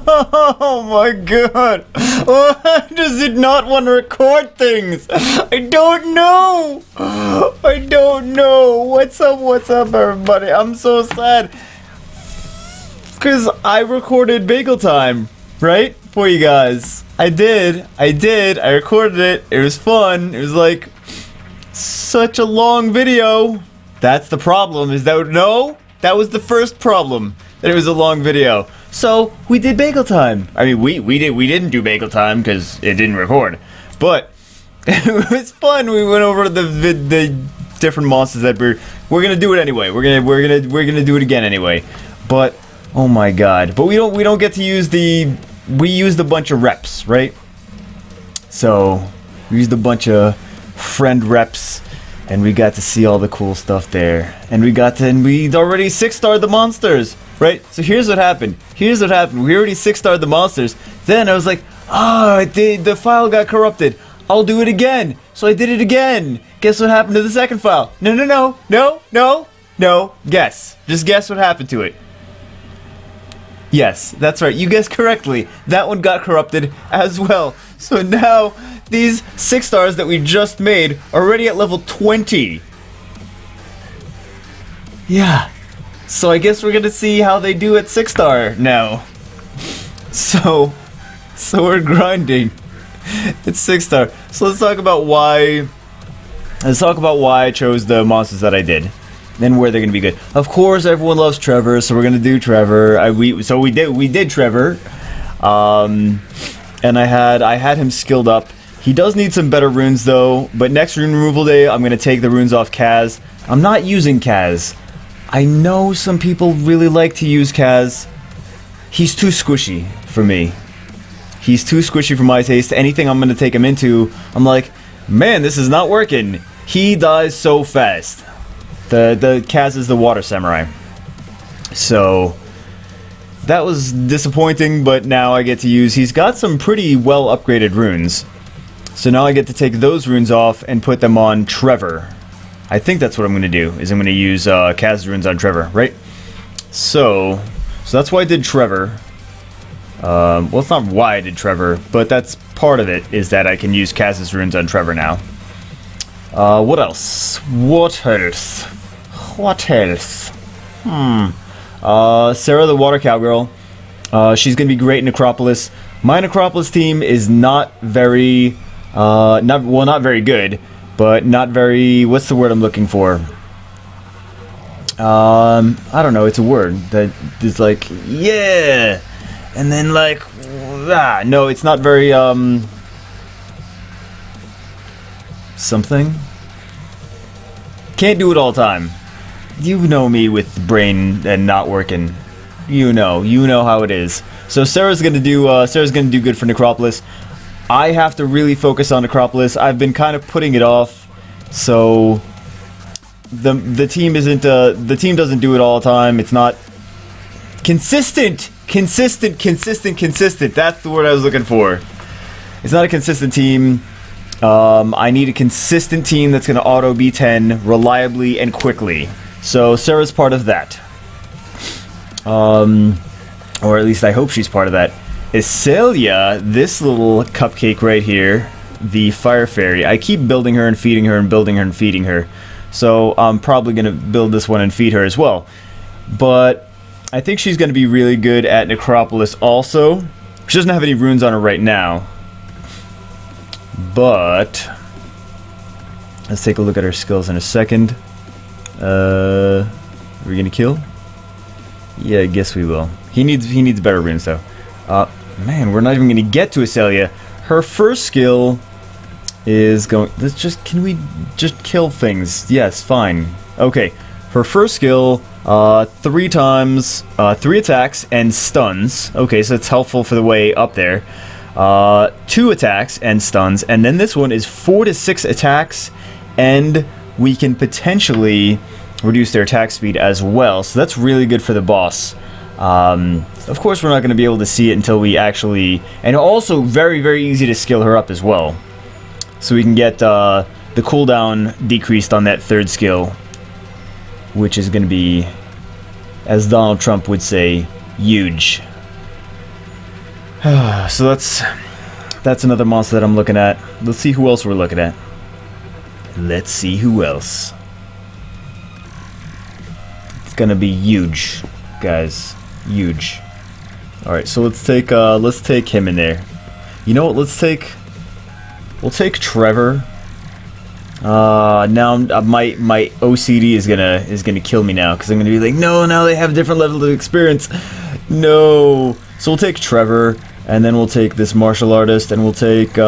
Oh my god! Why does it not want to record things? I don't know! I don't know! What's up everybody? I'm so sad. Because I recorded Bageltime, right? For you guys. I did. I recorded it. It was fun. It was like such a long video. That's the problem, is that, no? That was the first problem, that it was a long video. So, we did Bageltime. I mean, we didn't do Bageltime because it didn't record. But, it was fun. We went over the different monsters that we're gonna do it anyway. We're gonna do it again anyway. But, oh my god. But we don't get to use we used a bunch of reps, right? So, we used a bunch of friend reps. And we got to see all the cool stuff there. And we already 6-starred the monsters, right? So here's what happened. We already 6-starred the monsters. Then I was like, the file got corrupted. I'll do it again. So I did it again. Guess what happened to the second file? No. Guess. Just guess what happened to it. Yes, that's right. You guessed correctly. That one got corrupted as well. So now, these 6 stars that we just made are already at level 20. Yeah. So I guess we're gonna see how they do at 6-star now. So we're grinding. It's 6-star. So let's talk about why I chose the monsters that I did. And where they're gonna be good. Of course, everyone loves Trevor, so we're gonna do Trevor. We did Trevor, and I had him skilled up. He does need some better runes though. But next rune removal day, I'm gonna take the runes off Kaz. I'm not using Kaz. I know some people really like to use Kaz. He's too squishy for me. He's too squishy for my taste. Anything I'm gonna take him into, I'm like, man, this is not working. He dies so fast. The Kaz is the water samurai. So that was disappointing, but now I get to use, he's got some pretty well upgraded runes. So now I get to take those runes off and put them on Trevor. I think that's what I'm going to do, is I'm going to use Kaz runes on Trevor, right? So that's why I did Trevor. Well, it's not why I did Trevor, but that's part of it, is that I can use Kaz's runes on Trevor now. What else? Sera the water cowgirl. She's gonna be great in Necropolis. My Necropolis team is not very, not very good, but not very. What's the word I'm looking for? I don't know. It's a word that is like, yeah, and then like, no, it's not very something. Can't do it all the time. You know me with the brain and not working. You know how it is. So Sera's gonna do good for Necropolis. I have to really focus on Necropolis. I've been kind of putting it off. So the team doesn't do it all the time. It's not consistent. That's the word I was looking for. It's not a consistent team. I need a consistent team that's gonna auto B10 reliably and quickly. So Sera's part of that. Or at least I hope she's part of that. Iselia, this little cupcake right here, the fire fairy. I keep building her and feeding her and building her and feeding her. So I'm probably gonna build this one and feed her as well. But I think she's gonna be really good at Necropolis also. She doesn't have any runes on her right now. But let's take a look at her skills in a second. Are we gonna kill? Yeah, I guess we will. He needs better runes though. Man, we're not even gonna get to Iselia. Her first skill is going. Can we just kill things? Yes, fine. Okay. Her first skill, 3 times, 3 attacks and stuns. Okay, so it's helpful for the way up there. 2 attacks and stuns, and then this one is 4 to 6 attacks, and we can potentially reduce their attack speed as well. So that's really good for the boss. Of course, we're not going to be able to see it until we actually, and also very, very easy to skill her up as well. So we can get the cooldown decreased on that 3rd skill, which is going to be, as Donald Trump would say, huge. So that's another monster that I'm looking at. Let's see who else we're looking at. Let's see who else. It's gonna be huge, guys. Huge. All right, so let's take him in there. You know what? We'll take Trevor. Now my OCD is gonna kill me now because I'm gonna be like, no, now they have different levels of experience. No. So we'll take Trevor, and then we'll take this martial artist, and we'll take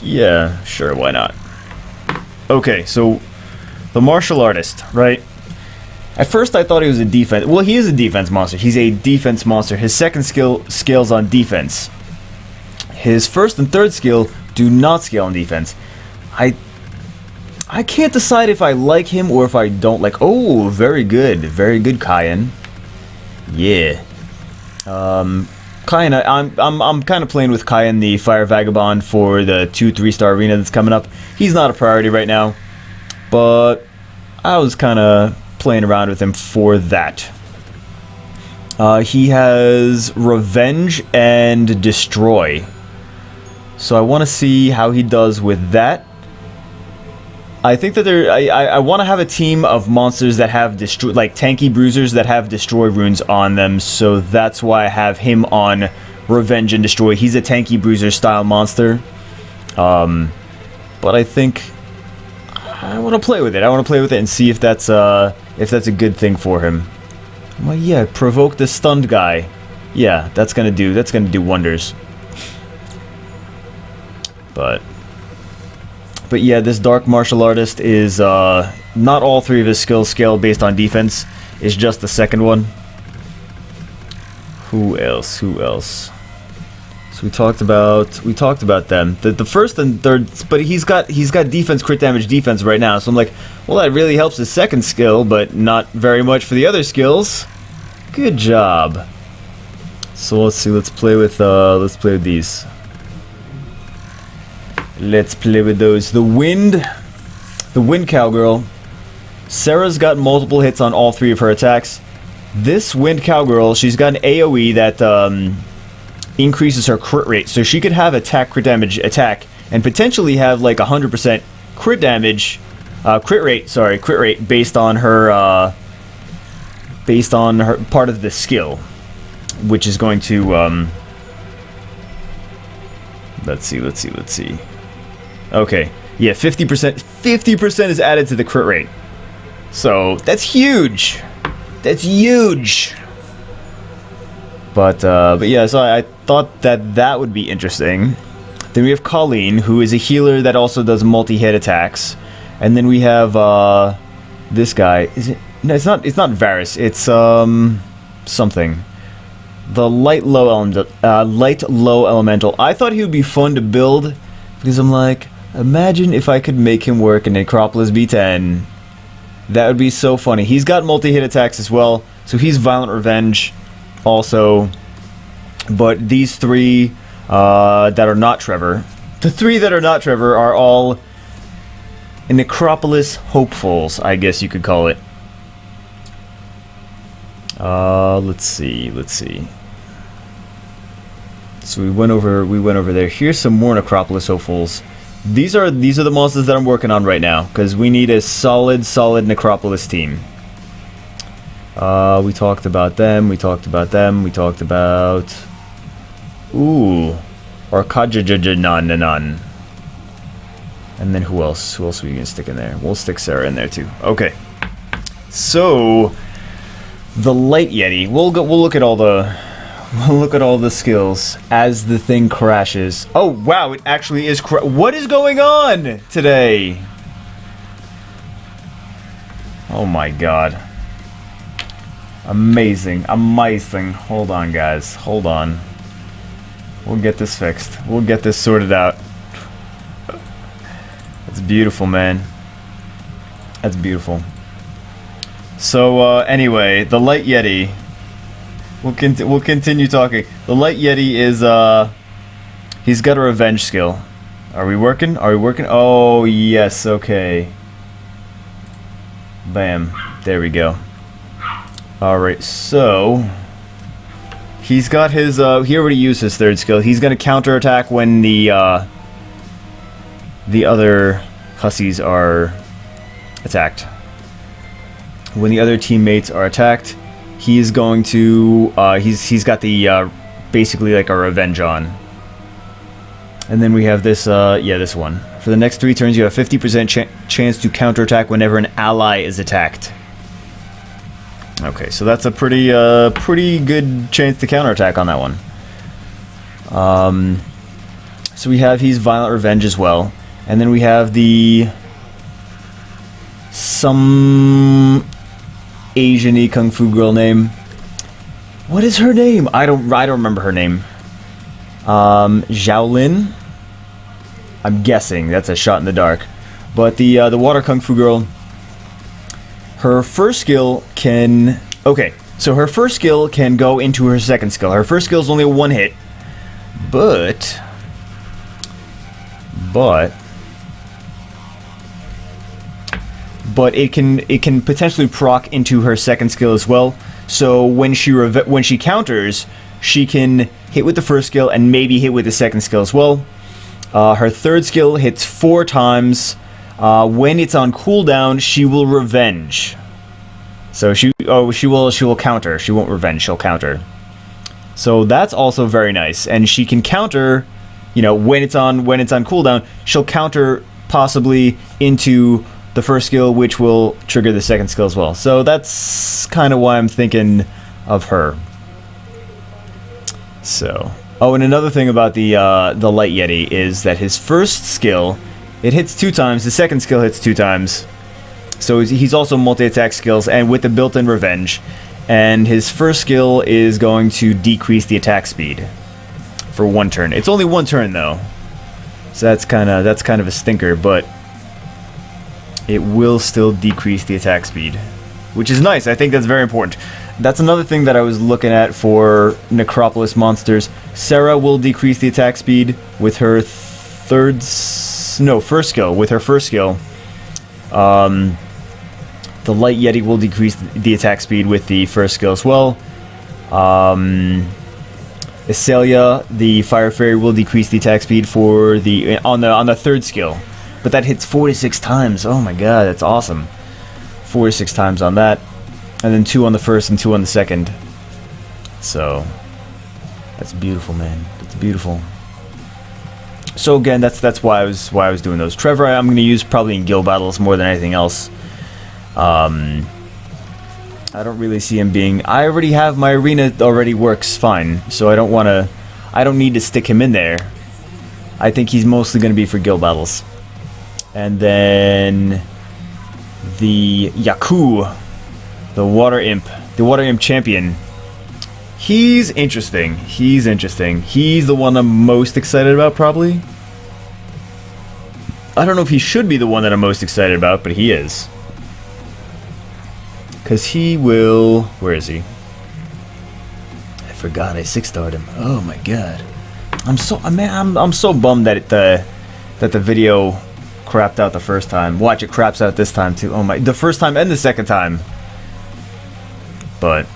yeah, sure, why not? Okay, so the martial artist, right? At first I thought he was a defense. Well, he is a defense monster. He's a defense monster. His second skill scales on defense. His first and third skill do not scale on defense. I can't decide if I like him or if I don't like. Oh, very good, Kayan. Yeah. Kayan, I'm kind of playing with Kayan, the Fire Vagabond, for the 2-3-star arena that's coming up. He's not a priority right now, but I was kind of playing around with him for that. He has Revenge and Destroy, so I want to see how he does with that. I think that I want to have a team of monsters that have destroy, like tanky bruisers that have destroy runes on them, so that's why I have him on Revenge and Destroy. He's a tanky bruiser style monster, but I think I want to play with it. I want to play with it and see if that's a good thing for him. Well, yeah, provoke the stunned guy. Yeah, that's gonna do wonders. But yeah, this dark martial artist is not all three of his skills scale based on defense. It's just the second one. Who else? So we talked about them. The first and third, but he's got defense, crit damage, defense right now. So I'm like, well, that really helps his second skill, but not very much for the other skills. Good job. So let's see. Let's play with these. Let's play with those. The wind cowgirl. Sera's got multiple hits on all three of her attacks. This wind cowgirl, she's got an AoE that increases her crit rate, so she could have crit rate, and potentially have like 100% crit damage, crit rate based on her part of the skill, which is going to let's see. Okay, yeah, 50% is added to the crit rate. So that's huge. That's huge. But yeah, so I thought that would be interesting. Then we have Colleen, who is a healer that also does multi-hit attacks. And then we have this guy. Is it? No, it's not Varus. It's something. The light low elemental. I thought he would be fun to build because I'm like, imagine if I could make him work in Necropolis B10. That would be so funny. He's got multi-hit attacks as well, so he's Violent Revenge also. But these three that are not Trevor, the three that are not Trevor are all Necropolis hopefuls, I guess you could call it. Let's see. So we went over there. Here's some more Necropolis hopefuls. These are the monsters that I'm working on right now because we need a solid Necropolis team. We talked about them. We talked about Arkajan. And then who else? Who else are we gonna stick in there? We'll stick Sera in there too. Okay. So the light Yeti. We'll look at all the skills as the thing crashes. Oh wow! It actually is. What is going on today? Oh my god! Amazing! Hold on, guys. Hold on. We'll get this fixed. We'll get this sorted out. That's beautiful, man. That's beautiful. So anyway, the light Yeti. We'll continue talking. The light Yeti is he's got a revenge skill. Are we working? Oh yes, okay. Bam. There we go. Alright, so he's got his, he already used his third skill. He's gonna counterattack when the other hussies are attacked. When the other teammates are attacked, he's going to, he's got the, basically like a revenge on. And then we have this, this one. For the next 3 turns, you have a 50% chance to counterattack whenever an ally is attacked. Okay, so that's a pretty good chance to counterattack on that one. So we have he's Violent Revenge as well, and then we have some Asian-y kung fu girl name. What is her name? I don't remember her name. Xiaolin. I'm guessing that's a shot in the dark, but the water kung fu girl. Her first skill can... Okay, so her first skill can go into her second skill. Her first skill is only a 1 hit, but it can potentially proc into her second skill as well. So when she counters, she can hit with the first skill and maybe hit with the second skill as well. Her third skill hits 4 times. When it's on cooldown, she will revenge. So she will counter. She won't revenge. She'll counter. So that's also very nice. And she can counter, you know, when it's on cooldown, she'll counter possibly into the first skill, which will trigger the second skill as well. So that's kind of why I'm thinking of her. So, oh, and another thing about the Light Yeti is that his first skill, it hits 2 times. The second skill hits 2 times. So he's also multi-attack skills and with the built-in revenge. And his first skill is going to decrease the attack speed for 1 turn. It's only 1 turn though, so that's kind of a stinker. But it will still decrease the attack speed, which is nice. I think that's very important. That's another thing that I was looking at for Necropolis monsters. Sera will decrease the attack speed with her first skill. With her first skill, the Light Yeti will decrease the attack speed with the first skill as well. Iselia, the Fire Fairy, will decrease the attack speed for on the third skill, but that hits 4 to 6 times. Oh my god, that's awesome! 4 to 6 times on that, and then 2 on the first and 2 on the second. So that's beautiful, man. That's beautiful. So again, that's why I was doing those. Trevor, I'm going to use probably in guild battles more than anything else. I don't really see him being... I already have my arena already works fine, so I don't need to stick him in there. I think he's mostly going to be for guild battles. And then the Yaku, the Water Imp champion. He's interesting. He's the one I'm most excited about, probably. I don't know if he should be the one that I'm most excited about, but he is. Because he will... Where is he? I forgot I 6-starred him. Oh my god. I'm so bummed that the video crapped out the first time. Watch, it craps out this time too. Oh my... The first time and the second time. But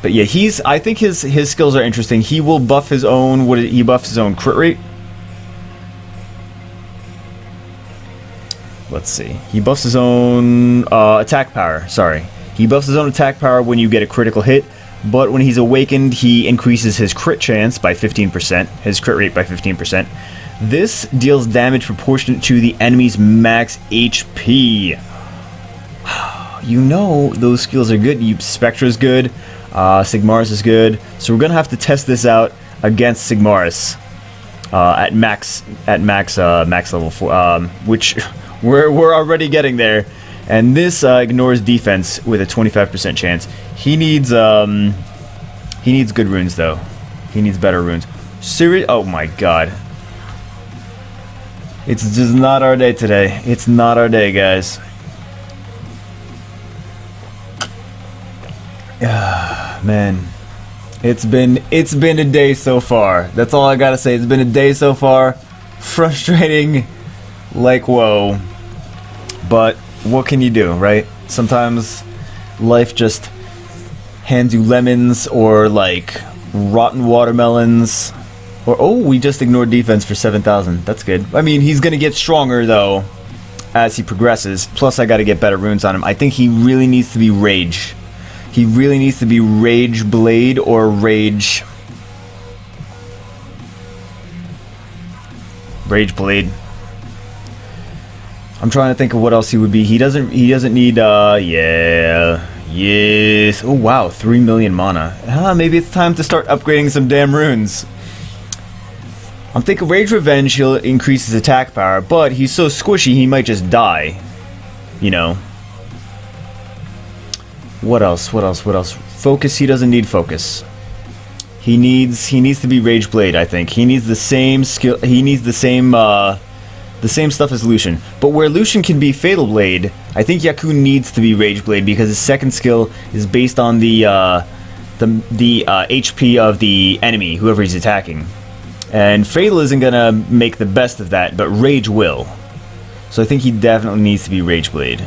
yeah, I think his skills are interesting. He will buff his own... He buffs his own crit rate. Let's see. He buffs his own attack power. Sorry. He buffs his own attack power when you get a critical hit, but when he's awakened, he increases his crit chance by 15%, his crit rate by 15%. This deals damage proportionate to the enemy's max HP. You know those skills are good. Spectra's good. Sigmaris is good. So we're going to have to test this out against Sigmaris at max level 4, which... We're already getting there, and this ignores defense with a 25% chance. He needs good runes though. He needs better runes. Oh my god. It's just not our day today. It's not our day, guys. Man. It's been a day so far. That's all I gotta say. It's been a day so far. Frustrating like whoa. But what can you do, right? Sometimes life just hands you lemons or like rotten watermelons. Or, oh, we just ignored defense for 7,000. That's good. I mean, he's gonna get stronger though as he progresses. Plus, I gotta get better runes on him. I think he really needs to be Rage. He really needs to be Rage Blade or Rage Blade. I'm trying to think of what else he would be. He doesn't need yeah. Yes. Oh wow, 3 million mana. Maybe it's time to start upgrading some damn runes. I'm thinking Rage Revenge, he'll increase his attack power, but he's so squishy he might just die. You know. What else? Focus, he doesn't need focus. He needs to be Rage Blade, I think. He needs the same skill, he needs the same stuff as Lucian. But where Lucian can be Fatal Blade, I think Yaku needs to be Rage Blade because his second skill is based on the HP of the enemy, whoever he's attacking. And Fatal isn't gonna make the best of that, but Rage will. So I think he definitely needs to be Rage Blade.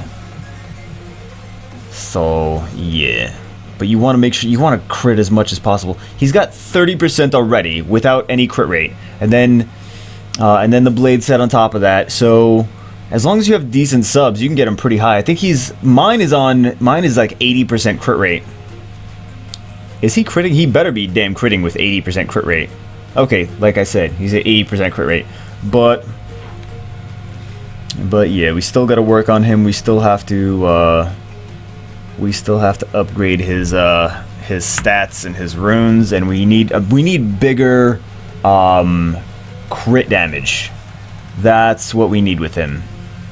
So yeah. But you want to make sure you want to crit as much as possible. He's got 30% already without any crit rate, and then the blade set on top of that. So as long as you have decent subs, you can get him pretty high. I think mine is like 80% crit rate. Is he critting? He better be damn critting with 80% crit rate. Okay, like I said, he's at 80% crit rate. But yeah, we still got to work on him. We still have to upgrade his stats and his runes, and we need bigger crit damage. That's what we need with him,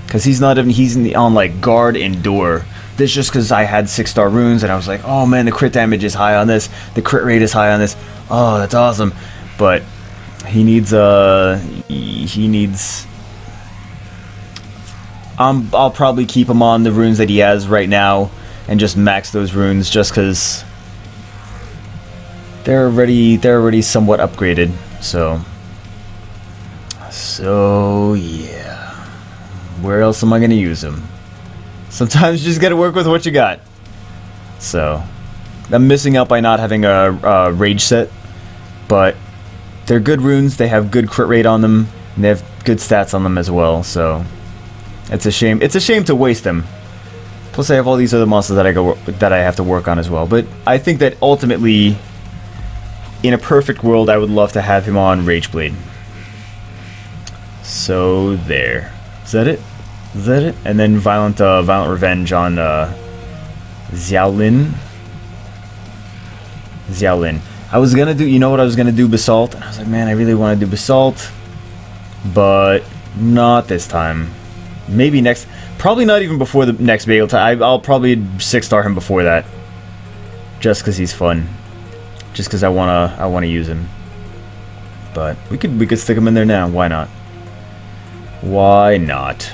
because he's on like guard endure. This just because I had 6-star runes and I was like, oh man, the crit damage is high on this, the crit rate is high on this. Oh, that's awesome. But he needs I'll probably keep him on the runes that he has right now and just max those runes just because they're already somewhat upgraded. So yeah, where else am I gonna use them? Sometimes you just gotta work with what you got. So I'm missing out by not having a rage set, but they're good runes. They have good crit rate on them, and they have good stats on them as well. So it's a shame. It's a shame to waste them. Plus, I have all these other monsters that I have to work on as well. But I think that ultimately, in a perfect world, I would love to have him on Rage Blade. So there. Is that it? And then Violent Revenge on Xiaolin. I was gonna do, I was gonna do Basalt, and I was like, man, I really want to do Basalt, but not this time. Maybe next, probably not even before the next Bageltime. I'll probably 6-star him before that, just because he's fun, just because I wanna use him. But we could stick him in there now. Why not? Why not?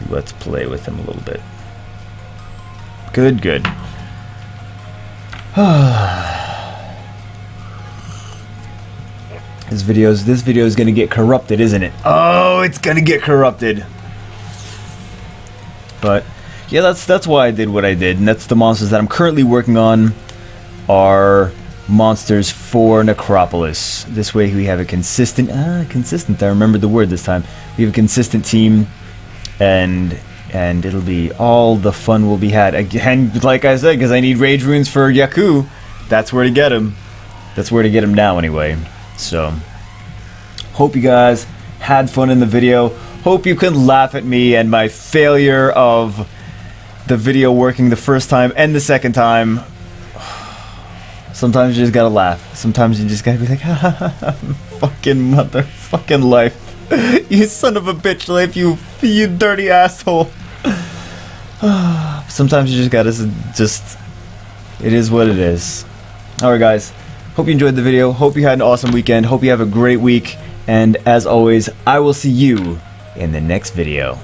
Let's play with him a little bit. Good. This video is gonna get corrupted, isn't it? Oh, it's gonna get corrupted. But yeah, that's why I did what I did, and that's the monsters that I'm currently working on are monsters for Necropolis. This way we have a consistent. I remembered the word this time. We have a consistent team, and it'll be all the fun will be had. Again, like I said, because I need rage runes for Yaku. That's where to get him. That's where to get him now anyway. So, hope you guys had fun in the video. Hope you can laugh at me and my failure of the video working the first time and the second time. Sometimes you just gotta laugh. Sometimes you just gotta be like, ha ha ha, fucking motherfucking life. You son of a bitch life, you dirty asshole. Sometimes you just gotta it is what it is. Alright guys, hope you enjoyed the video. Hope you had an awesome weekend. Hope you have a great week. And as always, I will see you in the next video.